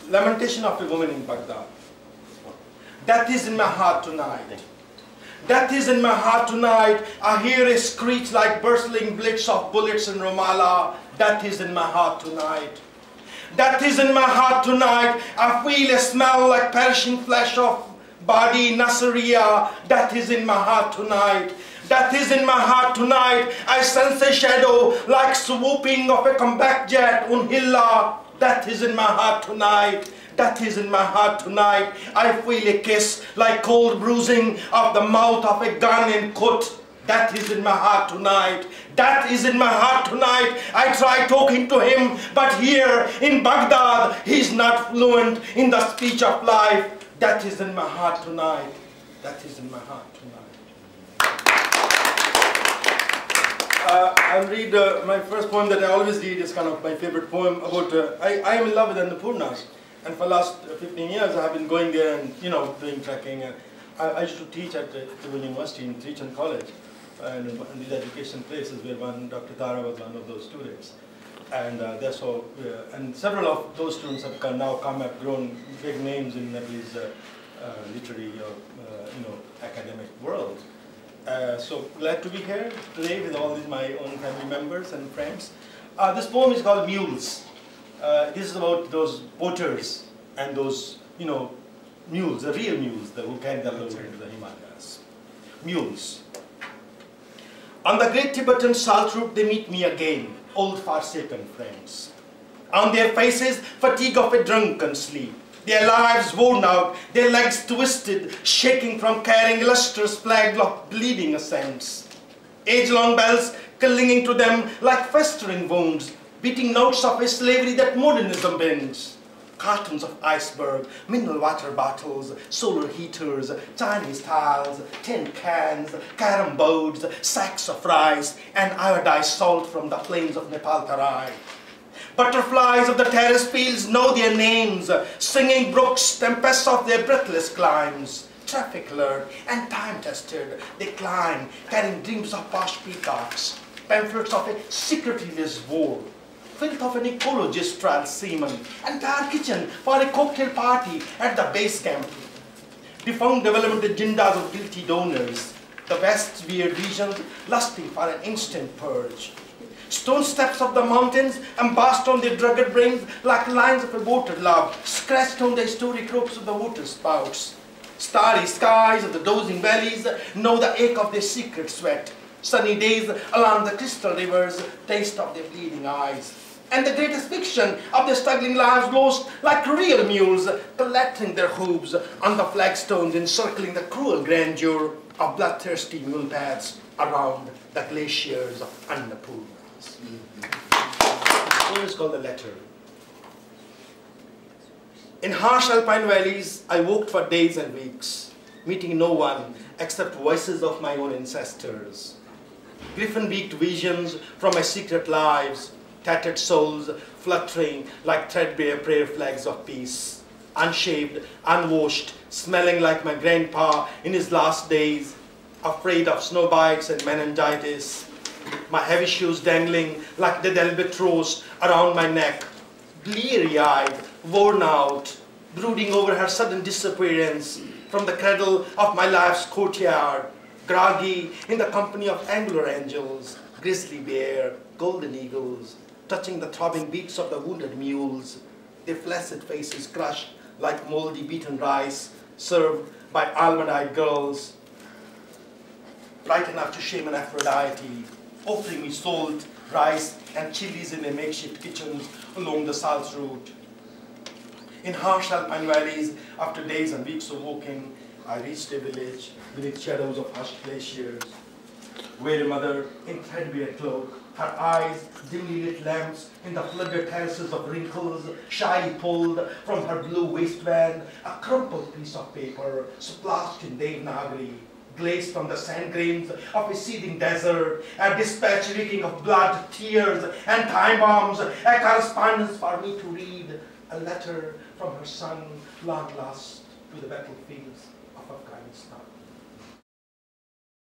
Lamentation of a woman in Baghdad. Death is in my heart tonight. Death is in my heart tonight. I hear a screech like bursting blitz of bullets in Ramallah. Death is in my heart tonight. Death is in my heart tonight. I feel a smell like perishing flesh of body Nasiriyah. Death is in my heart tonight. Death is in my heart tonight. I sense a shadow like swooping of a combat jet on Hilla. Death is in my heart tonight. Death is in my heart tonight. I feel a kiss like cold bruising of the mouth of a gun in Kut. Death is in my heart tonight. Death is in my heart tonight. I try talking to him, but here in Baghdad, he's not fluent in the speech of life. Death is in my heart tonight. Death is in my heart tonight. I'll read my first poem that I always read. Is kind of my favorite poem about, I am in love with Annapurnas. And for the last 15 years, I've been going there and, doing trekking. And I used to teach at the university in Srijanaka College. And in these education places where Dr. Tara was one of those students. And and several of those students have now have grown big names in Nepalese literary academic world. So glad to be here today with all these my own family members and friends. This poem is called Mules. This is about those poachers and those, mules, the real mules who carry the load into the Himalayas. Mules. On the great Tibetan salt route they meet me again, old forsaken friends. On their faces, fatigue of a drunken sleep. Their lives worn out, their legs twisted, shaking from carrying illustrious flag of bleeding ascents. Age-long bells clinging to them like festering wounds, beating notes of a slavery that modernism bends. Cartons of iceberg, mineral water bottles, solar heaters, Chinese tiles, tin cans, carom boards, sacks of rice, and iodized salt from the plains of Nepal Tarai. Butterflies of the terrace fields know their names, singing brooks, tempests of their breathless climes. Traffic alert and time-tested, they climb, carrying dreams of posh peacocks, pamphlets of a secretivist war, filth of an ecologist trial seaman, entire kitchen for a cocktail party at the base camp. Defunct development agendas of guilty donors, the West's weird visions lusting for an instant purge. Stone steps of the mountains embossed on their drugged brains like lines of a water love, scratched on the historic ropes of the water spouts. Starry skies of the dozing valleys know the ache of their secret sweat. Sunny days along the crystal rivers taste of their bleeding eyes. And the greatest fiction of their struggling lives lost like real mules, collecting their hooves on the flagstones encircling the cruel grandeur of bloodthirsty mule paths around the glaciers of Annapurna. The poem is called The Letter. In harsh alpine valleys, I walked for days and weeks, meeting no one except voices of my own ancestors. Griffin-beaked visions from my secret lives, tattered souls fluttering like threadbare prayer flags of peace. Unshaved, unwashed, smelling like my grandpa in his last days, afraid of snow bites and meningitis. My heavy shoes dangling like dead albatross around my neck, bleary-eyed, worn out, brooding over her sudden disappearance from the cradle of my life's courtyard, groggy in the company of angular angels, grizzly bear, golden eagles, touching the throbbing beaks of the wounded mules, their flaccid faces crushed like moldy beaten rice, served by almond-eyed girls, bright enough to shame an Aphrodite, offering me salt, rice, and chilies in their makeshift kitchens along the south route. In harsh alpine valleys, after days and weeks of walking, I reached a village beneath shadows of hushed glaciers, where a mother in threadbare cloak, her eyes dimly lit lamps in the flooded terraces of wrinkles, shyly pulled from her blue waistband a crumpled piece of paper splashed in Devanagari, glazed from the sand grains of a seething desert, a dispatch reeking of blood, tears, and time bombs, a correspondence for me to read, a letter from her son, long lost to the battlefields of Afghanistan.